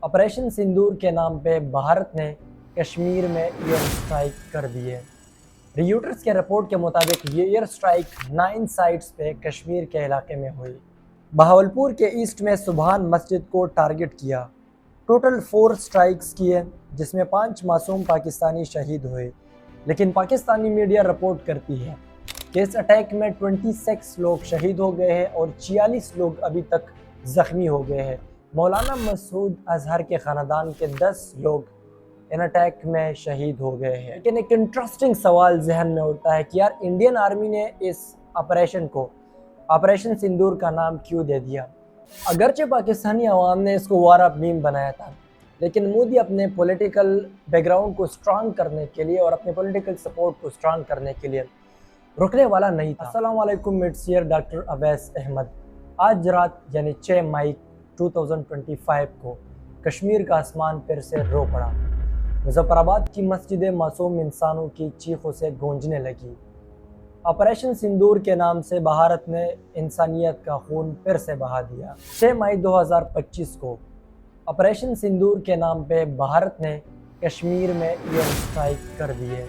Operation सिंदूर के नाम पे भारत ने कश्मीर में एयर स्ट्राइक कर दी है। रियूटर्स के रिपोर्ट के मुताबिक ये एयर स्ट्राइक 9 साइट्स पे कश्मीर के इलाके में हुई। बहावलपुर के ईस्ट में सुबहान मस्जिद को टारगेट किया। टोटल 4 स्ट्राइक्स किए जिसमें 5 मासूम पाकिस्तानी शहीद हुए। लेकिन पाकिस्तानी मीडिया रिपोर्ट करती है कि इस अटैक में 26 लोग शहीद हो गए हैं और 46 लोग अभी तक जख्मी हो गए हैं। मौलाना मसूद अजहर के ख़ानदान के 10 लोग इन अटैक में शहीद हो गए हैं। लेकिन एक इंटरेस्टिंग सवाल जहन में उठता है कि यार इंडियन आर्मी ने इस ऑपरेशन को ऑपरेशन सिंदूर का नाम क्यों दे दिया। अगरचे पाकिस्तानी अवाम ने इसको वार ऑफ मीम बनाया था, लेकिन मोदी अपने पॉलिटिकल बैकग्राउंड को स्ट्रांग करने के लिए और अपने पॉलिटिकल सपोर्ट को स्ट्रांग करने के लिए रुकने वाला नहीं था। अस्सलाम वालेकुम, it's here doctor Awais Ahmed. आज रात यानी 6 मई 2025 को कश्मीर का आसमान फिर से रो पड़ा। मुजफ्फराबाद की मस्जिदें मासूम इंसानों की चीखों से गूंजने लगी। ऑपरेशन सिंदूर के नाम से भारत ने इंसानियत का खून फिर से बहा दिया। 6 मई 2025 को ऑपरेशन सिंदूर के नाम पे भारत ने कश्मीर में एयर स्ट्राइक कर दी है।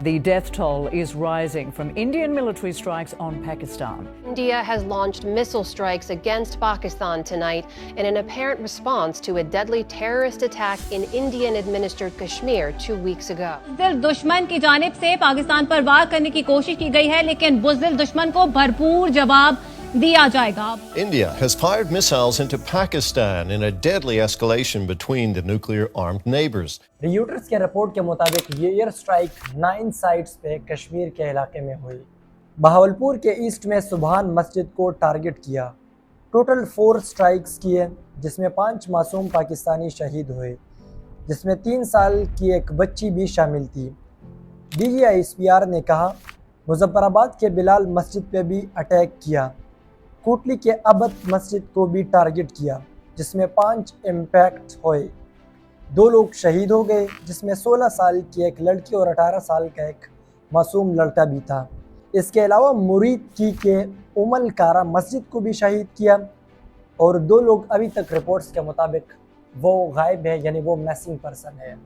The death toll is rising from Indian military strikes on Pakistan. India has launched missile strikes against Pakistan tonight in an apparent response to a deadly terrorist attack in Indian-administered Kashmir 2 weeks ago. बुज़दिल दुश्मन की जानिब से पाकिस्तान पर वार करने की कोशिश की गई है, लेकिन बुज़दिल दुश्मन को भरपूर जवाब दिया जाएगा। India has fired missiles into Pakistan in a deadly escalation between the nuclear-armed neighbors. Reuters के रिपोर्ट के मुताबिक ये एयर स्ट्राइक 9 साइट्स पे कश्मीर के इलाके में हुई। बहावलपुर के ईस्ट में सुबहान मस्जिद को टारगेट किया। टोटल 4 स्ट्राइक्स किए जिसमें 5 मासूम पाकिस्तानी शहीद हुए, जिसमें 3 साल की एक बच्ची भी शामिल थी। DGISPR ने कहा मुजफ्फराबाद के बिलाल मस्जिद पे भी अटैक किया। कोटली के अबद मस्जिद को भी टारगेट किया जिसमें 5 इम्पैक्ट हुए। 2 लोग शहीद हो गए जिसमें 16 साल की एक लड़की और 18 साल का एक मासूम लड़का भी था। इसके अलावा मुरीद की के उमल कारा मस्जिद को भी शहीद किया और 2 लोग अभी तक रिपोर्ट्स के मुताबिक वो गायब है, यानी वो मिसिंग पर्सन है।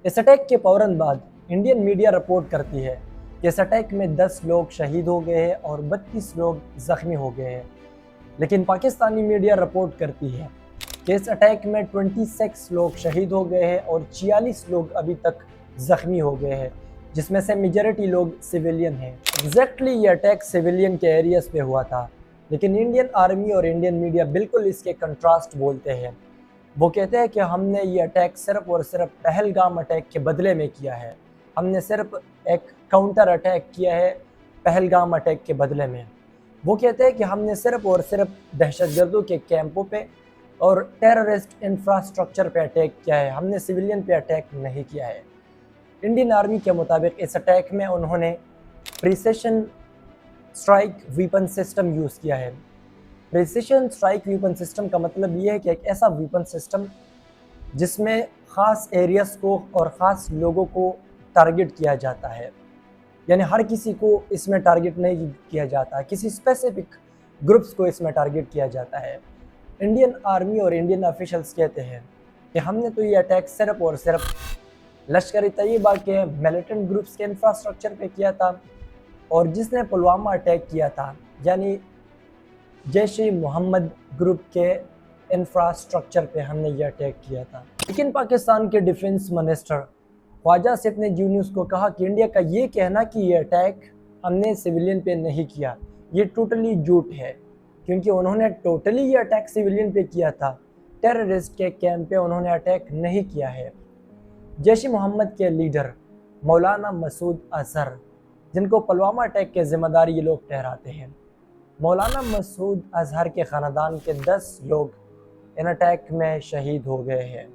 इस अटैक के फ़ौरन बाद इंडियन मीडिया रिपोर्ट करती है कि इस अटैक में 10 लोग शहीद हो गए हैं और 32 लोग ज़ख्मी हो गए हैं। लेकिन पाकिस्तानी मीडिया रिपोर्ट करती है कि इस अटैक में 26 लोग शहीद हो गए हैं और 46 लोग अभी तक ज़ख्मी हो गए हैं, जिसमें से मेजॉरिटी लोग सिविलियन हैं। एग्जैक्टली ये अटैक सिविलियन के एरियाज़ पे हुआ था, लेकिन इंडियन आर्मी और इंडियन मीडिया बिल्कुल इसके कंट्रास्ट बोलते हैं। वो कहते हैं कि हमने ये अटैक सिर्फ़ और सिर्फ पहलगाम अटैक के बदले में किया है। हमने सिर्फ एक काउंटर अटैक किया है पहलगाम अटैक के बदले में। वो कहते हैं कि हमने सिर्फ और सिर्फ दहशतगर्दों के कैंपों पे और टेररिस्ट इंफ्रास्ट्रक्चर पे अटैक किया है, हमने सिविलियन पे अटैक नहीं किया है। इंडियन आर्मी के मुताबिक इस अटैक में उन्होंने precision strike weapon system use किया है। प्रिसिशन स्ट्राइक वीपन सिस्टम का मतलब ये है कि एक ऐसा वीपन सिस्टम जिसमें ख़ास एरियाज़ को और ख़ास लोगों को टारगेट किया जाता है, यानी हर किसी को इसमें टारगेट नहीं किया जाता, किसी स्पेसिफिक ग्रुप्स को इसमें टारगेट किया जाता है। इंडियन आर्मी और इंडियन ऑफिशियल्स कहते हैं कि हमने तो ये अटैक सिर्फ और सिर्फ लश्कर तैयबा के मिलिटेंट ग्रुप्स के इंफ्रास्ट्रक्चर पे किया था, और जिसने पुलवामा अटैक किया था यानी जैश-ए-मोहम्मद ग्रुप के इंफ्रास्ट्रक्चर पे हमने ये अटैक किया था। लेकिन पाकिस्तान के डिफेंस मिनिस्टर ख्वाजा सिफ ने जी न्यूज़ को कहा कि इंडिया का ये कहना कि ये अटैक हमने सिविलियन पे नहीं किया, ये टोटली झूठ है, क्योंकि उन्होंने टोटली ये अटैक सिविलियन पे किया था। टेररिस्ट के कैंप पे उन्होंने अटैक नहीं किया है। जैश-ए-मोहम्मद के लीडर मौलाना मसूद अजहर, जिनको पुलवामा अटैक के ज़िम्मेदार ये लोग ठहराते हैं, मौलाना मसूद अजहर के ख़ानदान के 10 लोग इन अटैक में शहीद हो गए हैं।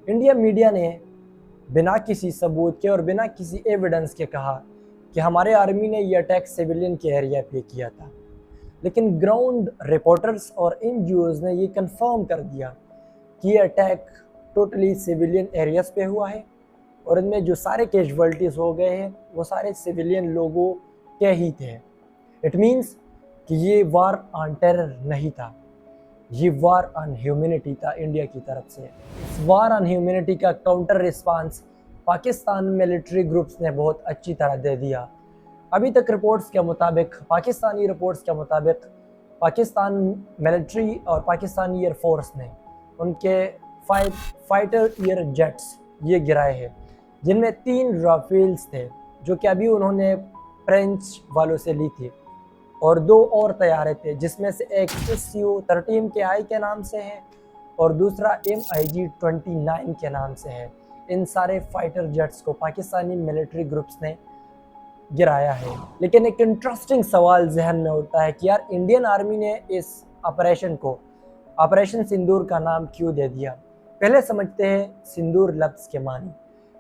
इंडिया मीडिया ने बिना किसी सबूत के और बिना किसी एविडेंस के कहा कि हमारे आर्मी ने यह अटैक सिविलियन के एरिया पे किया था, लेकिन ग्राउंड रिपोर्टर्स और NGOs ने ये कंफर्म कर दिया कि ये अटैक टोटली सिविलियन एरियाज़ पे हुआ है और इनमें जो सारे कैजुअल्टीज़ हो गए हैं वो सारे सिविलियन लोगों के ही थे। इट मीन्स कि ये वार ऑन टेरर नहीं था, ये वार ऑन ह्यूमैनिटी था इंडिया की तरफ से। इस वार ऑन ह्यूमैनिटी का counter response Pakistan military groups ने बहुत अच्छी तरह दे दिया। अभी तक रिपोर्ट्स के मुताबिक, पाकिस्तानी रिपोर्ट्स के मुताबिक, पाकिस्तान मिलिट्री और पाकिस्तानी एयर फोर्स ने उनके फाइटर एयर जेट्स ये गिराए हैं, जिनमें 3 राफेल्स थे जो कि अभी उन्होंने फ्रेंच वालों से ली थी, और 2 और तैयारे थे जिसमें से एक Su-13KI के नाम से है और दूसरा MiG-29 के नाम से है। इन सारे फाइटर जेट्स को पाकिस्तानी मिलिट्री ग्रुप्स ने गिराया है। लेकिन एक इंटरेस्टिंग सवाल जहन में उठता है कि यार इंडियन आर्मी ने इस ऑपरेशन को ऑपरेशन सिंदूर का नाम क्यों दे दिया। पहले समझते हैं सिंदूर लफ्ज़ के मानी।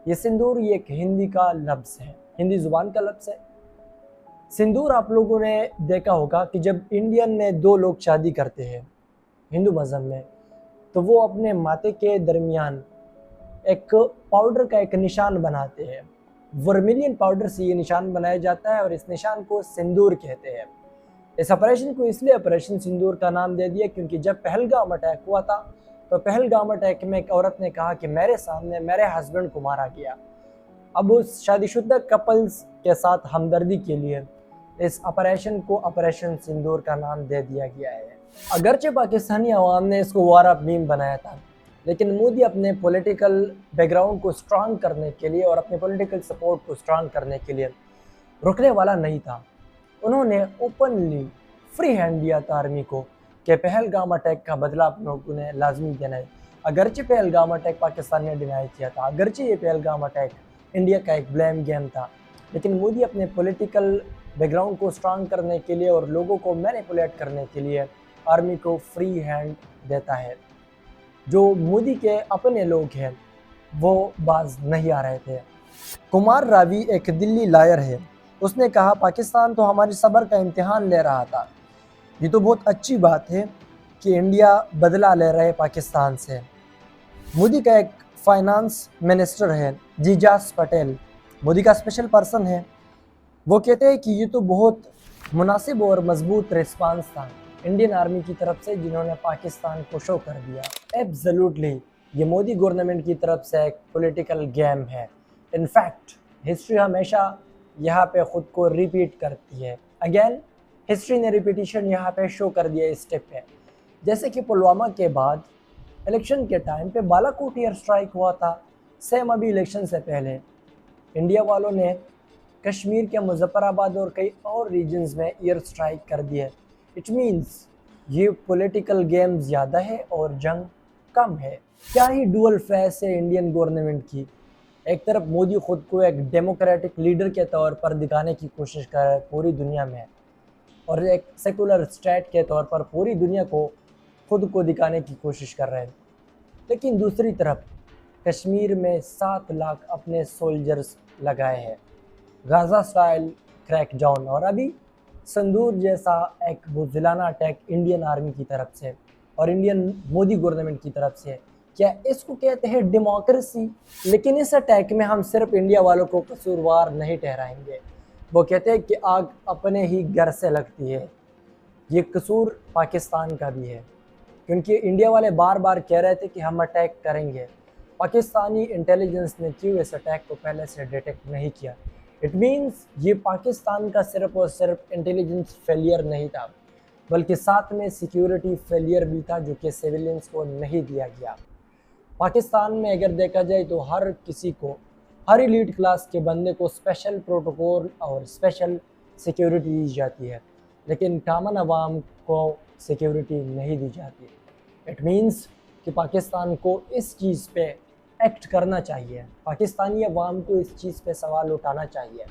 ये सिंदूर ये एक हिंदी का लफ्ज़ है, हिंदी ज़ुबान का लफ्ज़ है। सिंदूर आप लोगों ने देखा होगा कि जब इंडियन में 2 लोग शादी करते हैं हिंदू मज़हब में, तो वो अपने माथे के दरमियान एक पाउडर का एक निशान बनाते हैं। वर्मिलियन पाउडर से ये निशान बनाया जाता है और इस निशान को सिंदूर कहते हैं। इस ऑपरेशन को इसलिए ऑपरेशन सिंदूर का नाम दे दिया क्योंकि जब पहलगाम अटैक हुआ था, तो पहलगाम अटैक में एक औरत ने कहा कि मेरे सामने मेरे हस्बैंड को मारा गया। अब उस शादीशुदा कपल्स के साथ हमदर्दी के लिए इस ऑपरेशन को ऑपरेशन सिंदूर का नाम दे दिया गया है। अगरचे पाकिस्तानी अवाम ने इसको वार ऑफ मीम बनाया था, लेकिन मोदी अपने पॉलिटिकल बैकग्राउंड को स्ट्रांग करने के लिए और अपने पॉलिटिकल सपोर्ट को स्ट्रांग करने के लिए रुकने वाला नहीं था। उन्होंने ओपनली फ्री हैंड दिया था आर्मी को कि पहलगाम अटैक का बदला आप लोगों ने लाजमी देना है। अगरचे पहलगाम अटैक पाकिस्तान ने डिनाई किया था, अगरचे ये पहलगाम अटैक इंडिया का एक ब्लेम गेम था, लेकिन मोदी अपने पॉलिटिकल बैकग्राउंड को स्ट्रांग करने के लिए और लोगों को मैनिपुलेट करने के लिए आर्मी को फ्री हैंड देता है। जो मोदी के अपने लोग हैं वो बाज नहीं आ रहे थे। कुमार रावी एक दिल्ली लायर है, उसने कहा पाकिस्तान तो हमारी सब्र का इम्तिहान ले रहा था। ये तो बहुत अच्छी बात है कि इंडिया बदला ले रहे पाकिस्तान से। मोदी का एक फाइनेंस मिनिस्टर है जीजास पटेल, मोदी का स्पेशल पर्सन है, वो कहते हैं कि ये तो बहुत मुनासिब और मजबूत रिस्पांस था इंडियन आर्मी की तरफ से जिन्होंने पाकिस्तान को शो कर दिया। एब्सोल्युटली ये मोदी गवर्नमेंट की तरफ से एक पॉलिटिकल गेम है। इनफैक्ट हिस्ट्री हमेशा यहाँ पे ख़ुद को रिपीट करती है। अगेन हिस्ट्री ने रिपीटिशन यहाँ पे शो कर दिया इस स्टेप पे। जैसे कि पुलवामा के बाद इलेक्शन के टाइम पे बालाकोट एयर स्ट्राइक हुआ था, सेम अभी इलेक्शन से पहले इंडिया वालों ने कश्मीर के मुजफ्फराबाद और कई और रीजन्स में एयर स्ट्राइक कर दिए। इट मीन्स ये पॉलिटिकल गेम ज़्यादा है और जंग कम है। क्या ही डुअल फेस है इंडियन गवर्नमेंट की। एक तरफ मोदी खुद को एक डेमोक्रेटिक लीडर के तौर पर दिखाने की कोशिश कर रहे हैं पूरी दुनिया में, और एक सेकुलर स्टेट के तौर पर पूरी दुनिया को खुद को दिखाने की कोशिश कर रहे हैं। लेकिन दूसरी तरफ कश्मीर में 7 लाख अपने सोल्जर्स लगाए हैं, गाज़ा स्टाइल क्रैकडाउन, और अभी संदूर जैसा एक बुज़दिलाना अटैक इंडियन आर्मी की तरफ से और इंडियन मोदी गवर्नमेंट की तरफ से। क्या इसको कहते हैं डेमोक्रेसी? लेकिन इस अटैक में हम सिर्फ इंडिया वालों को कसूरवार नहीं ठहराएंगे। वो कहते हैं कि आग अपने ही घर से लगती है, ये कसूर पाकिस्तान का भी है, क्योंकि इंडिया वाले बार बार कह रहे थे कि हम अटैक करेंगे। पाकिस्तानी इंटेलिजेंस ने क्यों इस अटैक को पहले से डिटेक्ट नहीं किया? इट मीन्स ये पाकिस्तान का सिर्फ और सिर्फ इंटेलिजेंस फेलियर नहीं था, बल्कि साथ में सिक्योरिटी फेलियर भी था जो कि सिविलियंस को नहीं दिया गया। पाकिस्तान में अगर देखा जाए तो हर किसी को, हर एलीट क्लास के बंदे को स्पेशल प्रोटोकॉल और स्पेशल सिक्योरिटी दी जाती है, लेकिन कामन अवाम को सिक्योरिटी नहीं दी जाती। इट मीन्स कि पाकिस्तान को इस चीज़ पे एक्ट करना चाहिए, पाकिस्तानी अवाम को इस चीज़ पे सवाल उठाना चाहिए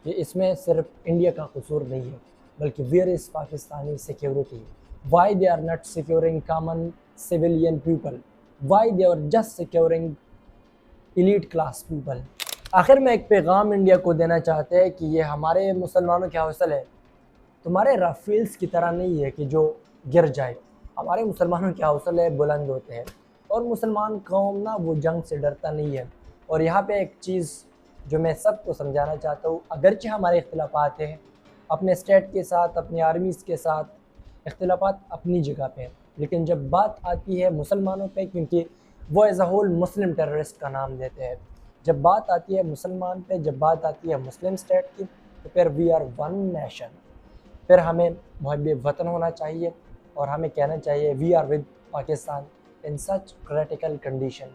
कि इसमें सिर्फ इंडिया का कसूर नहीं है, बल्कि where is Pakistani security, why they are not securing common civilian people, why they are just securing elite class people. आखिर में एक पैगाम इंडिया को देना चाहते हैं कि ये हमारे मुसलमानों के हौसले तुम्हारे राफेल्स की तरह नहीं है कि जो गिर जाए। हमारे मुसलमानों के हौसले बुलंद होते हैं और मुसलमान कौम ना वो जंग से डरता नहीं है। और यहाँ पे एक चीज़ जो मैं सबको समझाना चाहता हूँ, अगरचे हमारे इख्तिलाफात हैं अपने स्टेट के साथ, अपने आर्मीज़ के साथ, इख्तिलाफात अपनी जगह पे, लेकिन जब बात आती है मुसलमानों पे, क्योंकि वो as a whole Muslim terrorist का नाम देते हैं, जब बात आती है मुसलमान पे, जब बात आती है मुस्लिम स्टेट की, तो फिर वी आर वन नेशन, फिर हमें मुहब्बे वतन होना चाहिए और हमें कहना चाहिए we are with Pakistan in such critical condition.